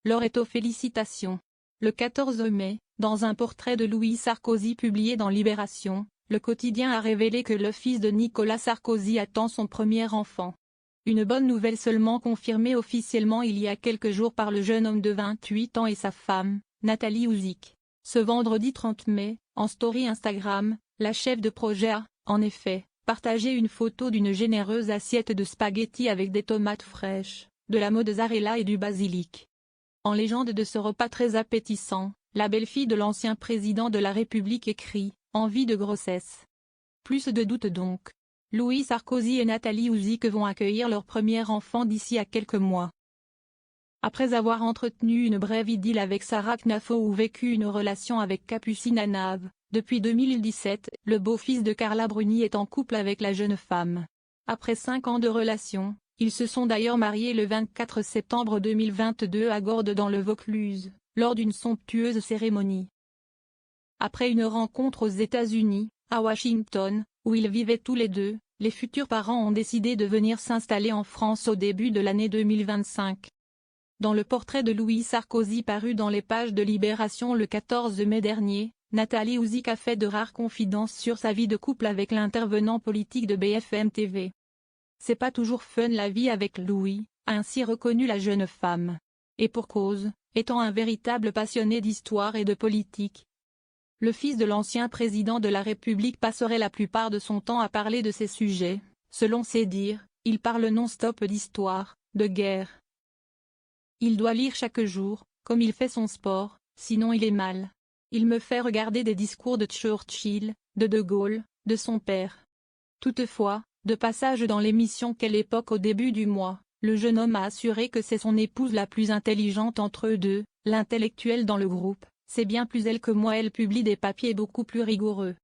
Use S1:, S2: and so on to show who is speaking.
S1: l'heure est aux félicitations. Le 14 mai, dans un portrait de Louis Sarkozy publié dans Libération, le quotidien a révélé que le fils de Nicolas Sarkozy attend son premier enfant. Une bonne nouvelle seulement confirmée officiellement il y a quelques jours par le jeune homme de 28 ans et sa femme, Nathalie Houzik. Ce vendredi 30 mai, en story Instagram, la chef de projet a, en effet, partagé une photo d'une généreuse assiette de spaghettis avec des tomates fraîches, de la mozzarella et du basilic. En légende de ce repas très appétissant, la belle-fille de l'ancien président de la République écrit « Envie de grossesse ». Plus de doute donc. Louis Sarkozy et Nathalie Houzik vont accueillir leur premier enfant d'ici à quelques mois. Après avoir entretenu une brève idylle avec Sarah Knafo ou vécu une relation avec Capucine Anave, depuis 2017, le beau-fils de Carla Bruni est en couple avec la jeune femme. Après 5 ans de relation, ils se sont d'ailleurs mariés le 24 septembre 2022 à Gordes dans le Vaucluse, lors d'une somptueuse cérémonie. Après une rencontre aux États-Unis, à Washington, où ils vivaient tous les deux, les futurs parents ont décidé de venir s'installer en France au début de l'année 2025. Dans le portrait de Louis Sarkozy paru dans les pages de Libération le 14 mai dernier, Nathalie Houzik a fait de rares confidences sur sa vie de couple avec l'intervenant politique de BFM TV. C'est pas toujours fun la vie avec Louis, a ainsi reconnu la jeune femme. Et pour cause, étant un véritable passionné d'histoire et de politique. Le fils de l'ancien président de la République passerait la plupart de son temps à parler de ces sujets. Selon ses dires, il parle non-stop d'histoire, de guerre. Il doit lire chaque jour, comme il fait son sport, sinon il est mal. Il me fait regarder des discours de Churchill, de Gaulle, de son père. Toutefois, de passage dans l'émission Quelle époque au début du mois, le jeune homme a assuré que c'est son épouse la plus intelligente entre eux deux, l'intellectuelle dans le groupe. C'est bien plus elle que moi, elle publie des papiers beaucoup plus rigoureux.